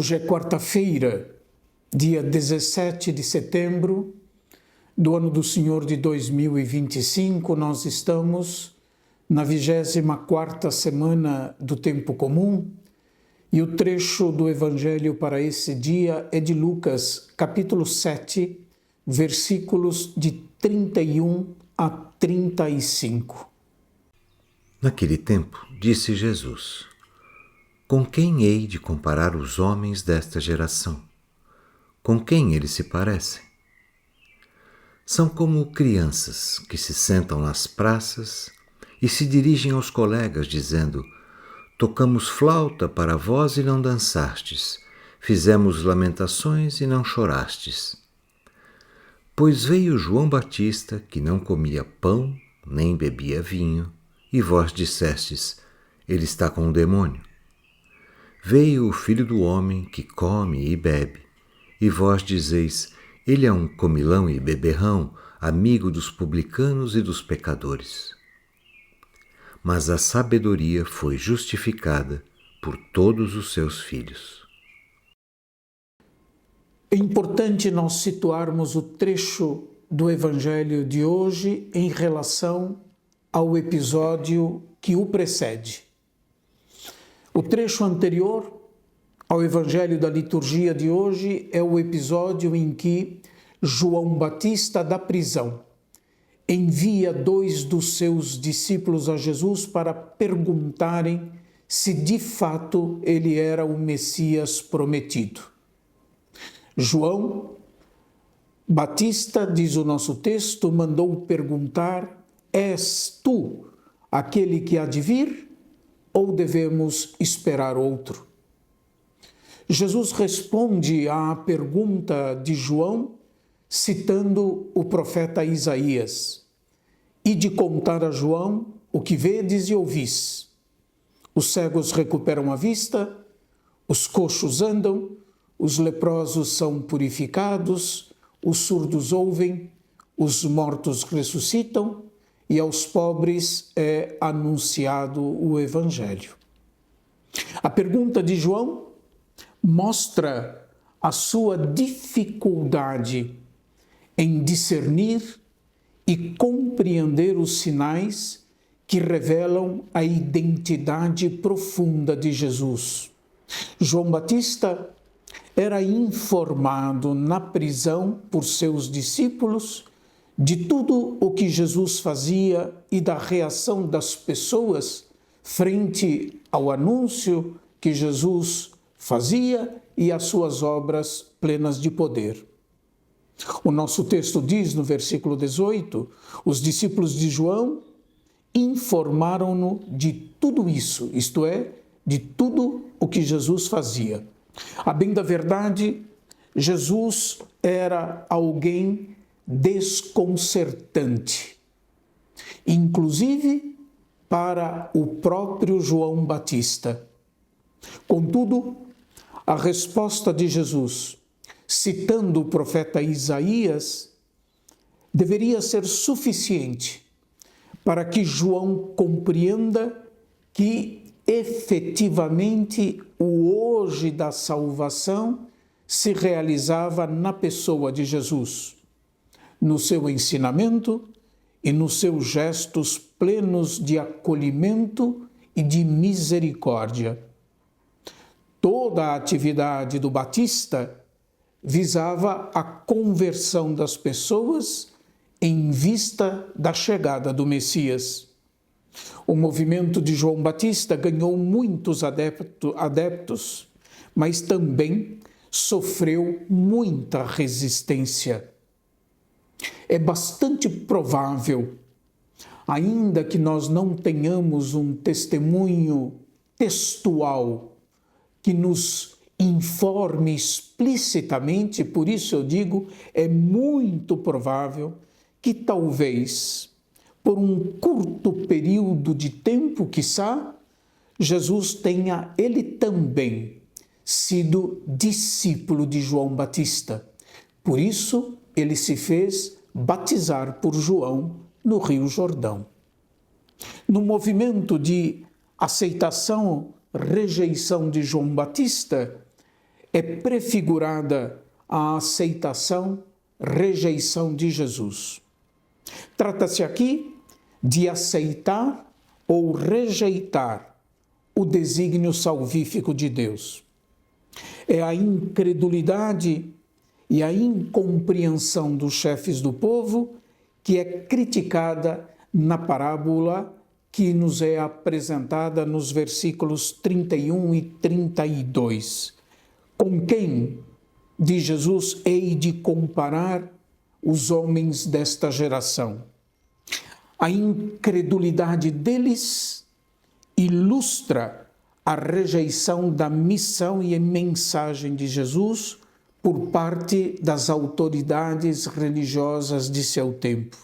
Hoje é quarta-feira, dia 17 de setembro do ano do Senhor de 2025. Nós estamos na 24ª semana do Tempo Comum e o trecho do Evangelho para esse dia é de Lucas, capítulo 7, versículos de 31 a 35. Naquele tempo, disse Jesus: Com quem hei de comparar os homens desta geração? Com quem eles se parecem? São como crianças que se sentam nas praças e se dirigem aos colegas dizendo: Tocamos flauta para vós e não dançastes, fizemos lamentações e não chorastes. Pois veio João Batista, que não comia pão nem bebia vinho, e vós dissestes: Ele está com o demônio. Veio o Filho do Homem, que come e bebe, e vós dizeis: Ele é um comilão e beberrão, amigo dos publicanos e dos pecadores. Mas a sabedoria foi justificada por todos os seus filhos. É importante nós situarmos o trecho do Evangelho de hoje em relação ao episódio que o precede. O trecho anterior ao Evangelho da liturgia de hoje é o episódio em que João Batista, da prisão, envia 2 dos seus discípulos a Jesus para perguntarem se de fato ele era o Messias prometido. João Batista, diz o nosso texto, mandou perguntar: És tu aquele que há de vir ou devemos esperar outro? Jesus responde à pergunta de João citando o profeta Isaías: E de contar a João o que vedes e ouvis. Os cegos recuperam a vista, os coxos andam, os leprosos são purificados, os surdos ouvem, os mortos ressuscitam e aos pobres é anunciado o Evangelho. A pergunta de João mostra a sua dificuldade em discernir e compreender os sinais que revelam a identidade profunda de Jesus. João Batista era informado na prisão por seus discípulos de tudo o que Jesus fazia e da reação das pessoas frente ao anúncio que Jesus fazia e às suas obras plenas de poder. O nosso texto diz no versículo 18: os discípulos de João informaram-no de tudo isso, isto é, de tudo o que Jesus fazia. A bem da verdade, Jesus era alguém desconcertante, inclusive para o próprio João Batista. Contudo, a resposta de Jesus, citando o profeta Isaías, deveria ser suficiente para que João compreenda que efetivamente o hoje da salvação se realizava na pessoa de Jesus, no seu ensinamento e nos seus gestos plenos de acolhimento e de misericórdia. Toda a atividade do Batista visava a conversão das pessoas em vista da chegada do Messias. O movimento de João Batista ganhou muitos adeptos, mas também sofreu muita resistência. É bastante provável, ainda que nós não tenhamos um testemunho textual que nos informe explicitamente, por isso eu digo, é muito provável que talvez, por um curto período de tempo, quiçá, Jesus tenha ele também sido discípulo de João Batista. Por isso, ele se fez batizar por João no Rio Jordão. No movimento de aceitação, rejeição de João Batista, é prefigurada a aceitação, rejeição de Jesus. Trata-se aqui de aceitar ou rejeitar o desígnio salvífico de Deus. É a incredulidade e a incompreensão dos chefes do povo que é criticada na parábola que nos é apresentada nos versículos 31 e 32. Com quem, diz Jesus, hei de comparar os homens desta geração? A incredulidade deles ilustra a rejeição da missão e mensagem de Jesus por parte das autoridades religiosas de seu tempo.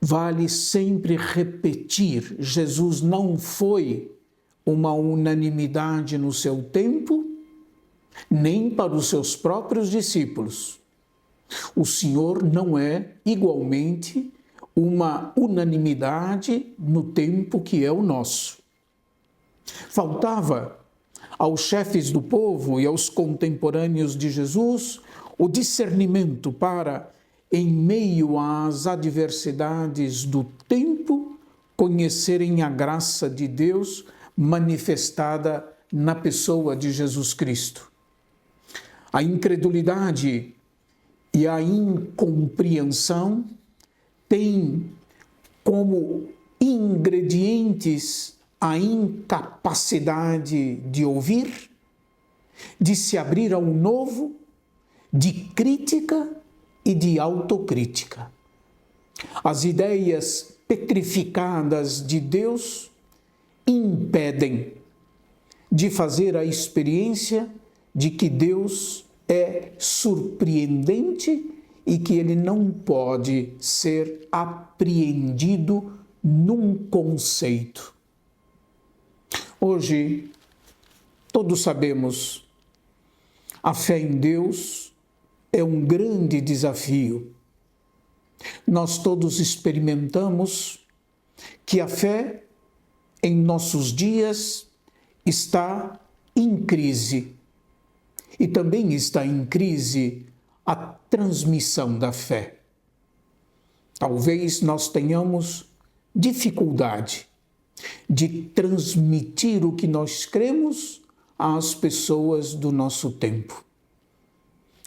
Vale sempre repetir, Jesus não foi uma unanimidade no seu tempo, nem para os seus próprios discípulos. O Senhor não é, igualmente, uma unanimidade no tempo que é o nosso. Faltava aos chefes do povo e aos contemporâneos de Jesus o discernimento para, em meio às adversidades do tempo, conhecerem a graça de Deus manifestada na pessoa de Jesus Cristo. A incredulidade e a incompreensão têm como ingredientes a incapacidade de ouvir, de se abrir ao novo, de crítica e de autocrítica. As ideias petrificadas de Deus impedem de fazer a experiência de que Deus é surpreendente e que ele não pode ser apreendido num conceito. Hoje, todos sabemos, a fé em Deus é um grande desafio. Nós todos experimentamos que a fé em nossos dias está em crise. E também está em crise a transmissão da fé. Talvez nós tenhamos dificuldade de transmitir o que nós cremos às pessoas do nosso tempo.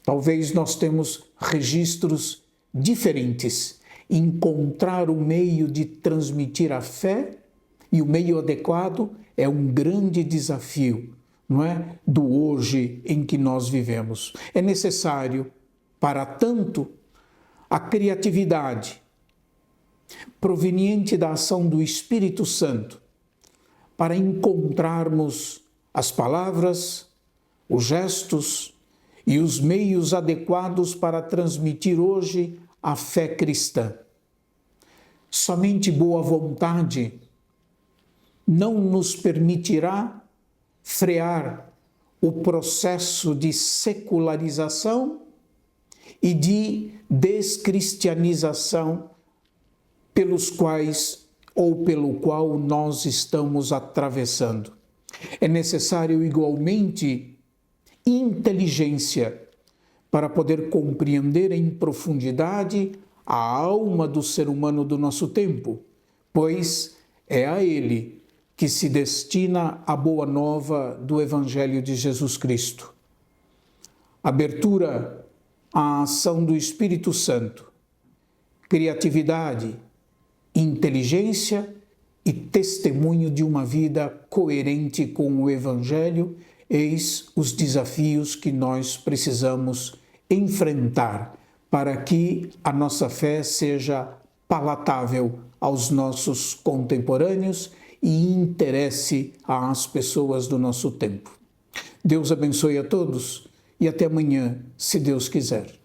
Talvez nós temos registros diferentes. Encontrar o meio de transmitir a fé e o meio adequado é um grande desafio, não é? Do hoje em que nós vivemos. É necessário, para tanto, a criatividade proveniente da ação do Espírito Santo para encontrarmos as palavras, os gestos e os meios adequados para transmitir hoje a fé cristã. Somente boa vontade não nos permitirá frear o processo de secularização e de descristianização pelos quais ou pelo qual nós estamos atravessando. É necessário igualmente inteligência para poder compreender em profundidade a alma do ser humano do nosso tempo, pois é a ele que se destina a boa nova do Evangelho de Jesus Cristo. Abertura à ação do Espírito Santo, criatividade, inteligência e testemunho de uma vida coerente com o Evangelho, eis os desafios que nós precisamos enfrentar para que a nossa fé seja palatável aos nossos contemporâneos e interesse às pessoas do nosso tempo. Deus abençoe a todos e até amanhã, se Deus quiser.